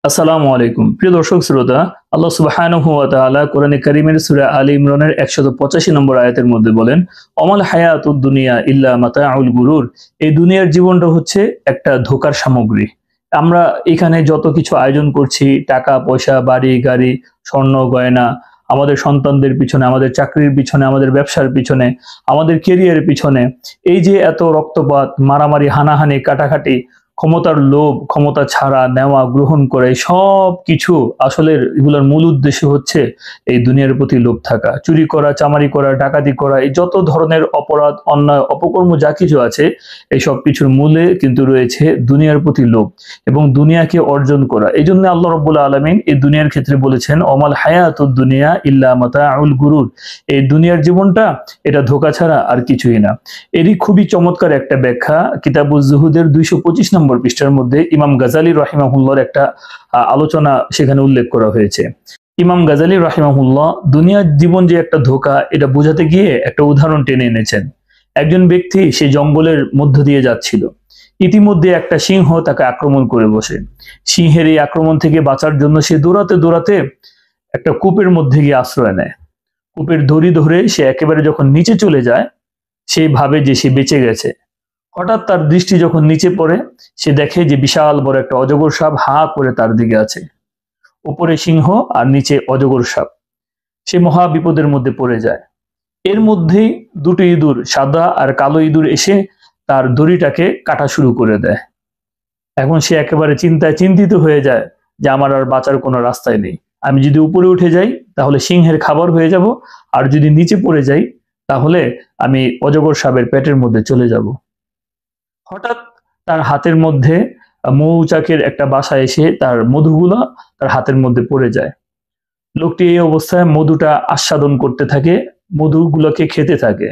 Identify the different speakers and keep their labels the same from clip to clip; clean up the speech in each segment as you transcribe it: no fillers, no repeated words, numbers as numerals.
Speaker 1: আসসালামু আলাইকুম প্রিয় দর্শক শ্রোতা। আল্লাহ সুবহানাহু ওয়া তাআলা কোরআনে কারীমের সূরা আলী ইমরানের 185 নম্বর আয়াতের মধ্যে বলেন, অমাল হায়াতুদ দুনিয়া ইল্লা মাতাউল গুরুর। এই দুনিয়ার জীবনটা হচ্ছে একটা ধোঁকার সামগ্রী। আমরা এখানে যত কিছু আয়োজন করছি, টাকা পয়সা, বাড়ি গাড়ি, স্বর্ণ গয়না, আমাদের সন্তানদের পিছনে, আমাদের চাকরির পিছনে, আমাদের ব্যবসার পিছনে, আমাদের কেরিয়ারের পিছনে, এই যে এত রক্তপাত, মারামারি, হানাহানি, কাটাকাটি, ক্ষমতার লোভ, ক্ষমতা ছাড়া নেওয়া গ্রহণ করে সব কিছু আসলে এগুলোর মূল উদ্দেশ্য হচ্ছে এই দুনিয়ার প্রতি লোভ থাকা। চুরি করা, চামারি করা, ডাকাতি করা, এই যত ধরনের অপরাধ, অন্যায়, অপকর্ম যা কিছু আছে এই সব কিছুর মূলে কিন্তু রয়েছে দুনিয়ার প্রতি লোভ এবং দুনিয়াকে অর্জন করা। এই জন্য আল্লাহ রাব্বুল আলামিন এই দুনিয়ার ক্ষেত্রে বলেছেন, অমাল হায়াতুদ দুনিয়া ইল্লা মাতাউল গুরুর। এই দুনিয়ার জীবনটা এটা ধোঁকা ছাড়া আর কিছুই না। এরই খুবই চমৎকার একটা ব্যাখ্যা কিতাবুজ জুহুদের 225 নম্বর পৃষ্ঠার মধ্যে ইমাম গাজালি রাহিমাহুল্লাহর একটা আলোচনা সেখানে উল্লেখ করা হয়েছে। ইমাম গাজালি রাহিমাহুল্লাহ দুনিয়ার জীবন যে একটা ধোঁকা এটা বোঝাতে গিয়ে একটা উদাহরণ টেনে এনেছেন। একজন ব্যক্তি সে জঙ্গলের মধ্য দিয়ে যাচ্ছিল। ইতিমধ্যে একটা সিংহ তাকে আক্রমণ করে বসে। সিংহের এই আক্রমণ থেকে বাঁচার জন্য সে দৌড়াতে দৌড়াতে একটা কূপের মধ্যে গিয়ে আশ্রয় নেয়। কূপের দড়ি ধরে সে একেবারে যখন নিচে চলে যায়, সে ভাবে যে সে বেঁচে গেছে। হঠাৎ তার দৃষ্টি যখন নিচে পড়ে, সে দেখে যে বিশাল বড় একটা অজগর সাপ হা করে তার দিকে আছে। উপরে সিংহ আর নিচে অজগর সাপ। সে মহা বিপদের মধ্যে পড়ে যায়। এর মধ্যেই দুটো ইঁদুর, সাদা আর কালো ইঁদুর এসে তার দড়িটাকে কাটা শুরু করে দেয়। এখন সে একেবারে চিন্তিত হয়ে যায় যে আমার আর বাঁচার কোনো রাস্তাই নেই। আমি যদি উপরে উঠে যাই তাহলে সিংহের খাবার হয়ে যাব, আর যদি নিচে পড়ে যাই তাহলে আমি অজগর সাপের পেটের মধ্যে চলে যাব। হঠাৎ তার হাতের মধ্যে মৌচাকের একটা বাসা এসে তার মধুগুলো তার হাতের মধ্যে পড়ে যায়। লোকটি এই অবস্থায় মধুটা আস্বাদন করতে থাকে, মধুগুলোকে খেতে থাকে।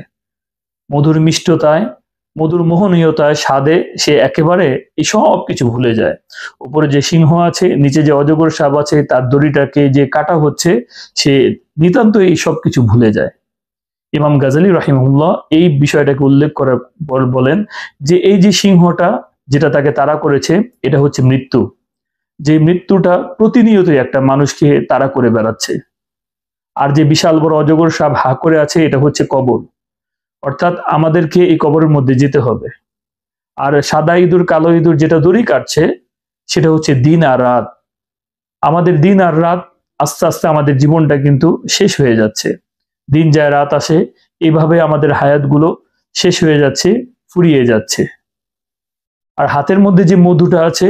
Speaker 1: মধুর মিষ্টতায়, মধুর মোহনীয়তায়, স্বাদে সে একেবারে এই সব কিছু ভুলে যায়। উপরে যে সিংহ আছে, নিচে যে অজগর সাপ আছে, তার দড়িটাকে যে কাটা হচ্ছে, সে নিতান্ত এই সব কিছু ভুলে যায়। ইমাম গাজালি রাহিমাহুল্লাহ এই বিষয়টাকে উল্লেখ করার পর বলেন যে এই যে সিংহটা যেটা তাকে তাড়া করেছে এটা হচ্ছে মৃত্যু। যে মৃত্যুটা প্রতিনিয়তই একটা মানুষকে তাড়া করে বেড়াচ্ছে। আর যে বিশাল বড় অজগর সাপ হা করে আছে এটা হচ্ছে কবর। অর্থাৎ আমাদেরকে এই কবরের মধ্যে যেতে হবে। আর সাদা ইঁদুর, কালো ইঁদুর যেটা দড়ি কাটছে সেটা হচ্ছে দিন আর রাত। আমাদের দিন আর রাত আস্তে আস্তে আমাদের জীবনটা কিন্তু শেষ হয়ে যাচ্ছে। দিন যায় রাত আসে, এইভাবে আমাদের হায়াতগুলো শেষ হয়ে যাচ্ছে, ফুরিয়ে যাচ্ছে। আর হাতের মধ্যে যে মধুটা আছে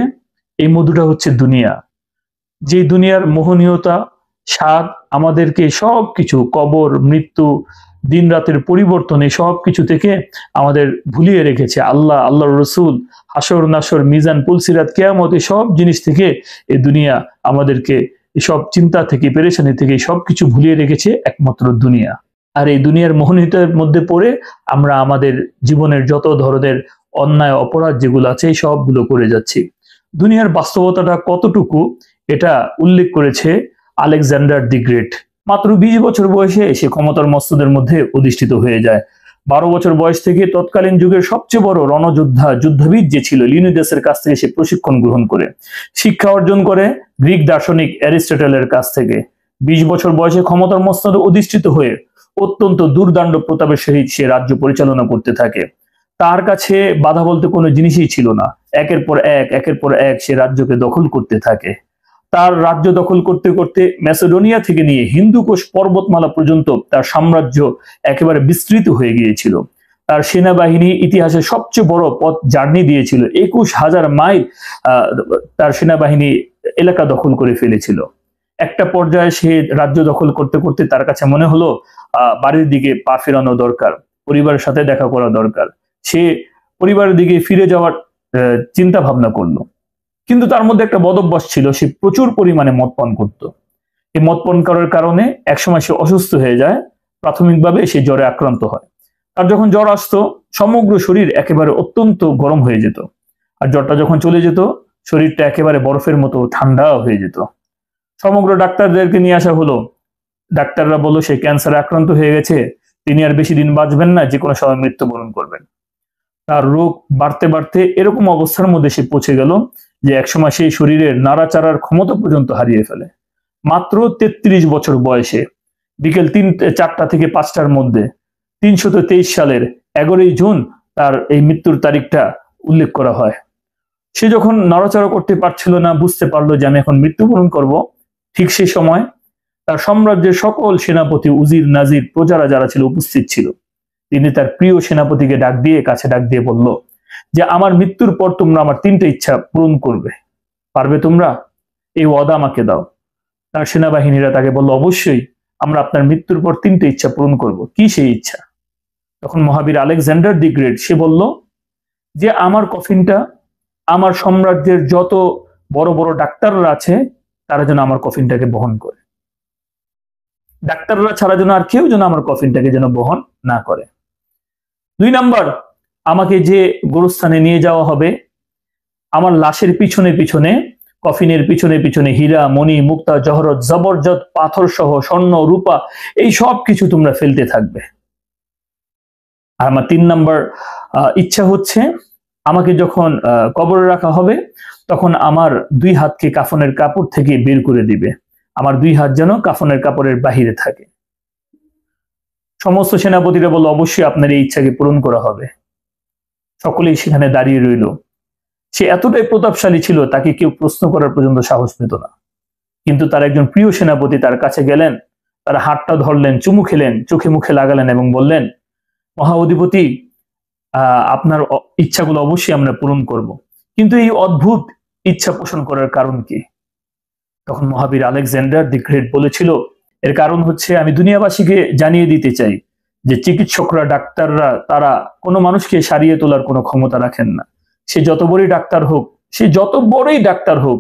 Speaker 1: এই মধুটা হচ্ছে দুনিয়া। যে দুনিয়ার মোহনীয়তা, স্বাদ আমাদেরকে সবকিছু, কবর, মৃত্যু, দিন রাতের পরিবর্তনে সবকিছু থেকে আমাদের ভুলিয়ে রেখেছে। আল্লাহ, আল্লাহর রসুল, হাসর নাসর, মিজান, পুলসিরাত, কিয়ামত, এই সব জিনিস থেকে এই দুনিয়া আমাদেরকে এসব চিন্তা থেকে, পেরেশানি থেকে সবকিছু ভুলিয়ে রেখেছে একমাত্র দুনিয়া। আর এই দুনিয়ার মোহনীয়তার মধ্যে পড়ে আমরা আমাদের জীবনের যত ধরনের অন্যায় অপরাধ যেগুলো আছে এই সবগুলো করে যাচ্ছি। দুনিয়ার বাস্তবতাটা কতটুকু এটা উল্লেখ করেছে আলেকজান্ডার দি গ্রেট। মাত্র 20 বছর বয়সে সে ক্ষমতার মস্তদের মধ্যে অধিষ্ঠিত হয়ে যায়। 12 বছর বয়স থেকে তৎকালীন যুগের সবচেয়ে বড় রণযোদ্ধা, যুদ্ধবিদ যে ছিল লিউনিদাসের কাছ থেকে সে প্রশিক্ষণ গ্রহণ করে শিক্ষা অর্জন করে গ্রিক দার্শনিক অ্যারিস্টটলের কাছ থেকে। 20 বছর বয়সে ক্ষমতার মস্তদে অধিষ্ঠিত হয়ে অত্যন্ত দুর্দান্ত প্রতাপের সহিত সে রাজ্য পরিচালনা করতে থাকে। তার কাছে বাধা বলতে কোনো জিনিসই ছিল না। একের পর এক সে রাজ্যকে দখল করতে থাকে। তার রাজ্য দখল করতে করতে ম্যাসেডোনিয়া থেকে নিয়ে হিন্দুকুশ পর্বতমালা পর্যন্ত তার সাম্রাজ্য একেবারে বিস্তৃত হয়ে গিয়েছিল। তার সেনাবাহিনী ইতিহাসের সবচেয়ে বড় পথ জার্নি দিয়েছিল। 21,000 মাইল তার সেনাবাহিনী এলাকা দখল করে ফেলেছিল। একটা পর্যায়ে সে রাজ্য দখল করতে করতে তার কাছে মনে হলো বাড়ির দিকে পা ফেরানো দরকার, পরিবারের সাথে দেখা করা দরকার। সে পরিবারের দিকে ফিরে যাওয়ার চিন্তা ভাবনা করলো। কিন্তু তার মধ্যে একটা বদভ্যাস ছিল, সে প্রচুর পরিমাণে মদ পান করত। এই মদ পান করার কারণে একসময় সে অসুস্থ হয়ে যায়। প্রাথমিকভাবে সে জ্বরে আক্রান্ত হয়। আর যখন জ্বর আসতো সমগ্র শরীর একেবারে অত্যন্ত গরম হয়ে যেত। আর জ্বরটা যখন চলে যেত শরীরটা একেবারে বরফের মতো ঠান্ডা হয়ে যেত। সমগ্র ডাক্তারদেরকে নিয়ে আসা হলো। ডাক্তাররা বলল সে ক্যান্সারে আক্রান্ত হয়ে গেছে, তিনি আর বেশি দিন বাঁচবেন না, যে কোনো সময় মৃত্যুবরণ করবেন। তার রোগ বাড়তে বাড়তে এরকম অবস্থার মধ্যে সে পৌঁছে গেল যে একসময় সেই শরীরের নাড়াচাড়ার ক্ষমতা পর্যন্ত হারিয়ে ফেলে। মাত্র 33 বছর বয়সে বিকেল 4টা থেকে 5টার মধ্যে 323 সালের 11ই জুন তার এই মৃত্যুর তারিখটা উল্লেখ করা হয়। সে যখন নড়াচড়া করতে পারছিল না, বুঝতে পারলো যে আমি এখন মৃত্যুবরণ করব, ঠিক সেই সময় তার সাম্রাজ্যের সকল সেনাপতি, উজির, নাজির, প্রজারা যারা ছিল উপস্থিত ছিল, তিনি তার প্রিয় সেনাপতিকে কাছে ডাক দিয়ে বলল যে আমার মৃত্যুর পর তোমরা আমার 3টা ইচ্ছা পূরণ করবে, পারবে তোমরা? এই ওয়াদা আমাকে দাও। তার সেনাবাহিনীরা তাকে বলল, অবশ্যই আমরা আপনার মৃত্যুর পর 3টে ইচ্ছা পূরণ করব। কি সেই ইচ্ছা? তখন মহাবীর আলেকজান্ডার দি গ্রেট সে বলল যে আমার কফিনটা আমার সাম্রাজ্যের যত বড় বড় ডাক্তাররা আছে তারা যেন আমার কফিনটাকে বহন করে। ডাক্তাররা ছাড়া যেন আর কেউ যেন আমার কফিনটাকে যেন বহন না করে। 2 নাম্বার, আমাকে যে গোরস্থানে নিয়ে যাওয়া হবে, আমার লাশের পিছনে পিছনে, কফিনের পিছনে পিছনে হীরা, মণি, মুক্তা, জহরত, জবরদস্ত পাথর সহ স্বর্ণ, রূপা, এই সব কিছু তোমরা ফেলতে থাকবে। আর আমার 3 নাম্বার ইচ্ছা হচ্ছে আমাকে যখন কবরে রাখা হবে তখন আমার 2 হাতকে কাফনের কাপড় থেকে বের করে দিবে, আমার 2 হাত যেন কাফনের কাপড়ের বাহিরে থাকে। সমস্ত সেনাপতিরা বলল, অবশ্যই আপনার এই ইচ্ছাকে পূরণ করা হবে। সকলেই সেখানে দাঁড়িয়ে রইল। সে এতটাই প্রতাপশালী ছিল, তাকে কেউ প্রশ্ন করার পর্যন্ত সাহস পেত না। কিন্তু তার একজন প্রিয় সেনাপতি তার কাছে গেলেন, তার হাতটা ধরলেন, চুমু খেলেন, চোখে মুখে লাগালেন এবং বললেন, মহাঅধিপতি, আপনার ইচ্ছাগুলো অবশ্যই আমরা পূরণ করব, কিন্তু এই অদ্ভুত ইচ্ছা পোষণ করার কারণ কি? তখন মহাবীর আলেকজান্ডার দি গ্রেট বলেছিল, এর কারণ হচ্ছে আমি দুনিয়াবাসীকে জানিয়ে দিতে চাই যে চিকিৎসকরা, ডাক্তাররা, তারা কোনো মানুষকে সারিয়ে তোলার কোনো ক্ষমতা রাখেন না। সে যত বড়ই ডাক্তার হোক,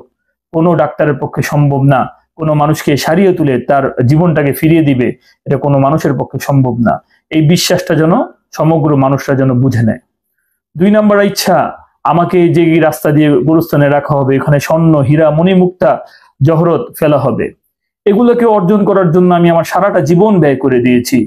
Speaker 1: কোনো ডাক্তারের পক্ষে সম্ভব না কোনো মানুষকে সারিয়ে তুলে তার জীবনটাকে ফিরিয়ে দিবে, এটা কোনো মানুষের পক্ষে সম্ভব না। এই বিশ্বাসটা যেন সমগ্র মানুষরা যেন বুঝে নেয়। 2 নাম্বার ইচ্ছা, আমাকে যে রাস্তা দিয়ে গোরস্থানে রাখা হবে, এখানে স্বর্ণ, হীরা, মণি, মুক্তা, জহরত ফেলা হবে। এগুলোকে অর্জন করার জন্য আমি আমার সারাটা জীবন ব্যয় করে দিয়েছি।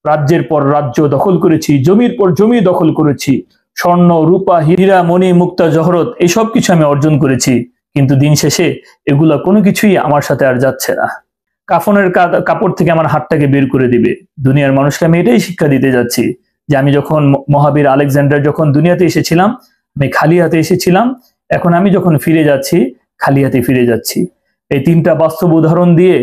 Speaker 1: রাজ্যের পর রাজ্য দখল করেছি, জমির পর জমি দখল করেছি, স্বর্ণ, রূপা, হীরা, মণি, মুক্তা, জহরত এই সব কিছু আমি অর্জন করেছি, কিন্তু দিন শেষে এগুলা কোনো কিছুই আমার সাথে আর যাচ্ছে না। কাফনের কাপড় থেকে আমার হাতটাকে বের করে দিবে। দুনিয়ার মানুষকে আমি এটাই শিক্ষা দিতে যাচ্ছি যে আমি যখন মহাবীর আলেকজান্ডার যখন দুনিয়াতে এসেছিলাম, আমি খালি হাতে এসেছিলাম, এখন আমি যখন ফিরে যাচ্ছি খালি হাতে ফিরে যাচ্ছি। এই 3টা বাস্তব উদাহরণ দিয়ে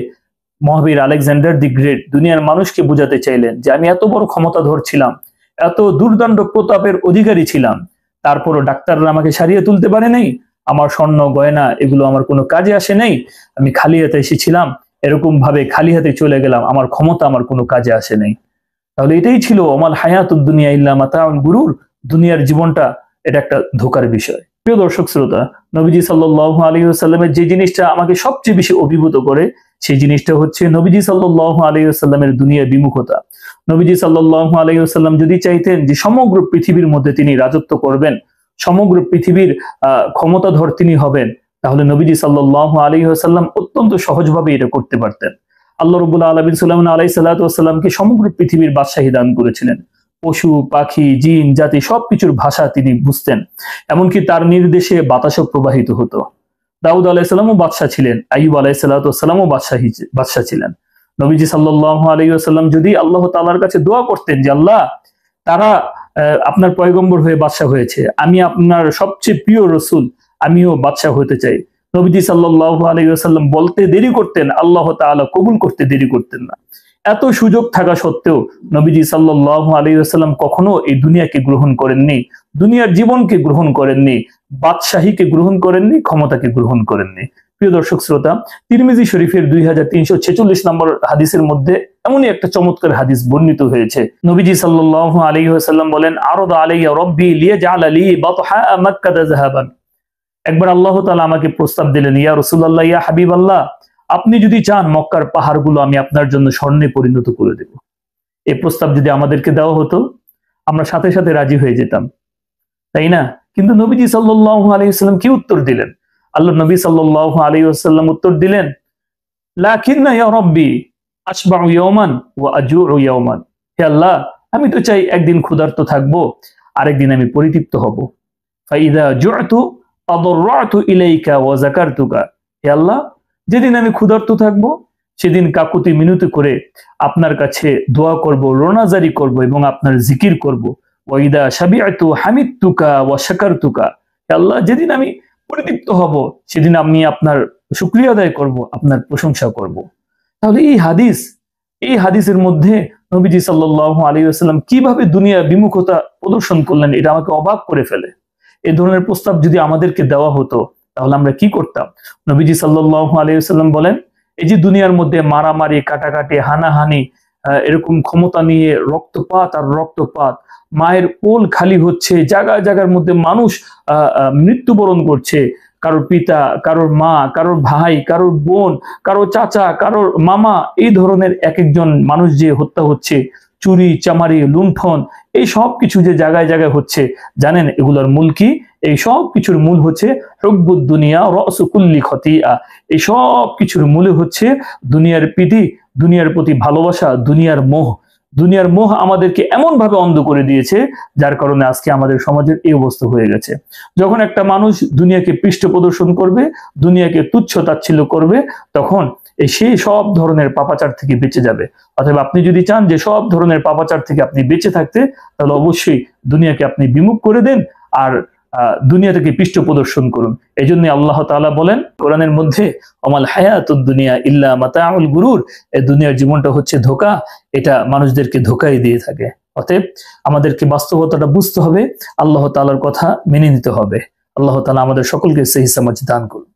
Speaker 1: মহাবীর আলেকজান্ডার দি গ্রেট দুনিয়ার মানুষকে বোঝাতে চাইলেন যে আমি এত বড় ক্ষমতাধর ছিলাম, এত দুর্দান্ত প্রতাপের অধিকারী ছিলাম, তারপরও ডাক্তাররা আমাকে সারিয়ে তুলতে পারে নাই। আমার স্বর্ণ গয়না এগুলো আমার কোনো কাজে আসে নাই। আমি খালি হাতে এসেছিলাম, এরকম ভাবে খালি হাতে চলে গেলাম, আমার ক্ষমতা আমার কোনো কাজে আসে নাই। তাহলে এটাই ছিল অমাল হায়াতুদ দুনিয়া ইল্লা মাতাউল গুরুর, দুনিয়ার জীবনটা এটা একটা ধোঁকার বিষয়। প্রিয় দর্শক শ্রোতা, নবীজি সাল্লাল্লাহু আলাইহি ওয়াসাল্লামের যে জিনিসটা আমাকে সবচেয়ে বেশি অভিভূত করে সেই জিনিসটা হচ্ছে নবীজি সাল্লাল্লাহু আলাইহি ওয়াসাল্লামের দুনিয়ার বিমুখতা। নবীজি সাল্লাল্লাহু আলাইহি ওয়াসাল্লাম যদি চাইতেন যে সমগ্র পৃথিবীর মধ্যে তিনি রাজত্ব করবেন, সমগ্র পৃথিবীর ক্ষমতাধর তিনি হবেন, তাহলে নবীজি সাল্লাল্লাহু আলাইহি ওয়াসাল্লাম অত্যন্ত সহজভাবে এটা করতে পারতেন। আল্লাহ রাব্বুল আলামিন সুলাইমান আলাইহিস সালাতু ওয়াসসালামকে সমগ্র পৃথিবীর বাদশাহী দান করেছিলেন। পশু, পাখি, জিন জাতি সবকিছুর ভাষা তিনি বুঝতেন, এমনকি তার নির্দেশে বাতাসও প্রবাহিত হতো। দাউদ আলাইহিস সালামও বাদশা ছিলেন, আইয়ুব আলাইহিস সালাতু ওয়াসসালামও বাদশা ছিলেন। নবীজি সাল্লাল্লাহু আলাইহি ওয়াসাল্লাম যদি আল্লাহ তাআলার কাছে দোয়া করতেন যে আল্লাহ, তারা আপনার পয়গম্বর হয়ে বাদশা হয়েছে, আমি আপনার সবচেয়ে প্রিয় রসুল, আমিও বাদশা হতে চাই, নবীজি সাল্লাল্লাহু আলাইহি ওয়াসাল্লাম বলতে দেরি করতেন, আল্লাহ তাআলা কবুল করতে দেরি করতেন না। এত সুযোগ থাকা সত্ত্বেও নবীজি সাল্লাল্লাহু আলাইহি ওয়াসাল্লাম কখনো এই দুনিয়াকে গ্রহণ করেননি, দুনিয়ার জীবনকে গ্রহণ করেননি, বাদশাহীকে গ্রহণ করেননি, ক্ষমতাকে গ্রহণ করেননি। প্রিয় দর্শক শ্রোতা, তিরমিজি শরীফের 2346 নম্বর হাদিসের মধ্যে এমনই একটা চমৎকার হাদিস বর্ণিত হয়েছে। নবীজি সাল্লাল্লাহু আলাইহি ওয়াসাল্লাম বলেন, আরাদা আলাইয়া রাব্বি লিয়াজআলা লি বাতহা মাক্কাতা যাহাবান। একবার আল্লাহ তাআলা আমাকে প্রস্তাব দিলেন, ইয়া রাসূলুল্লাহ, ইয়া হাবিবাল্লাহ, আপনি যদি চান মক্কার পাহাড়গুলো আমি আপনার জন্য স্বর্ণে পরিণত করে দেব। এই প্রস্তাব যদি আমাদেরকে দেওয়া হতো আমরা সাথে সাথে রাজি হয়ে যেতাম, তাই না? কিন্তু নবীজি সাল্লাল্লাহু আলাইহি ওয়াসাল্লাম কি উত্তর দিলেন? আল্লাহ নবী সাল্লাল্লাহু আলাইহি ওয়াসাল্লাম উত্তর দিলেন, লাকিন্না ইয়া রাব্বি আশবাউ ইয়াওমান ওয়া আজুউ ইয়াওমান। হে আল্লাহ, আমি তো চাই একদিন ক্ষুধার্ত থাকবো, আরেকদিন আমি পরিতৃপ্ত হব। ফাইদা জুআতু আদররাতু ইলাইকা ওয়া যাকারতুকা, হে আল্লাহ, যেদিন আমি ক্ষুধার্ত থাকবো সেদিন কাকুতি মিনতি করে আপনার কাছে দোয়া করব, রোনাজারি করব এবং আপনার জিকির করব। ওয়া ইদা শাবিআতু হামিদতুকা ওয়া শাকারতুকা, হে আল্লাহ, যেদিন আমি পরিতৃপ্ত হব সেদিন আমি আপনার শুকরিয়া আদায় করব, আপনার প্রশংসা করব। তাহলে এই হাদিসের মধ্যে নবীজি সাল্লাল্লাহু আলাইহি ওয়াসাল্লাম কিভাবে দুনিয়া বিমুখতা প্রদর্শন করলেন, এটা আমাকে অবাক করে ফেলে। এই ধরনের প্রস্তাব যদি আমাদেরকে দেওয়া হতো তাহলে আমরা কি করতাম? নবীজি সাল্লাল্লাহু আলাইহি ওয়াসাল্লাম বলেন, এই যে দুনিয়ার মধ্যে মারামারি, কাটাকাটি, হানাহানি, এরকম ক্ষমতা নিয়ে রক্তপাত আর রক্তপাত, মায়ের কোল খালি হচ্ছে, জায়গায় জায়গার মধ্যে মানুষ মৃত্যুবরণ করছে, কারোর পিতা, কারোর মা, কারোর ভাই, কারোর বোন, কারোর চাচা, কারোর মামা, এই ধরনের এক একজন মানুষ যে হত্যা হচ্ছে, চুরি চামারি লুণ্ঠন, এই সব কিছু যে জায়গায় জায়গায় হচ্ছে, জানেন এগুলোর মূল কি? এই সব কিছুর মূল হচ্ছে হুব্বুদ দুনিয়া রাসু কুল্লি খতিয়া। এই সব কিছুর মূলে হচ্ছে দুনিয়ার প্রীতি, দুনিয়ার প্রতি ভালোবাসা, দুনিয়ার মোহ। দুনিয়ার মোহ আমাদেরকে এমন ভাবে অন্ধ করে দিয়েছে, যার কারণে আজকে আমাদের সমাজের এই অবস্থা হয়ে গেছে। যখন একটা মানুষ দুনিয়াকে পৃষ্ঠ প্রদর্শন করবে, দুনিয়াকে তুচ্ছ তাচ্ছিল্য করবে, তখন সেই সব ধরনের পাপাচার থেকে বেঁচে যাবে। অথবা আপনি যদি চান যে সব ধরনের পাপাচার থেকে আপনি বেঁচে থাকতে, তাহলে অবশ্যই দুনিয়াকে আপনি বিমুখ করে দেন আর দুনিয়া থেকে পৃষ্ঠ প্রদর্শন করুন। এই জন্য আল্লাহ তাআলা বলেন কোরআনের মধ্যে, অমাল হায়াতুদ দুনিয়া ইল্লা মাতাউল গুরুর, এই দুনিয়ার জীবনটা হচ্ছে ধোঁকা, এটা মানুষদেরকে ধোঁকাই দিয়ে থাকে। অতএব আমাদেরকে বাস্তবতাটা বুঝতে হবে, আল্লাহ তাআলার কথা মেনে নিতে হবে। আল্লাহ তাআলা আমাদের সকলকে সহি সমাজ দান করুন।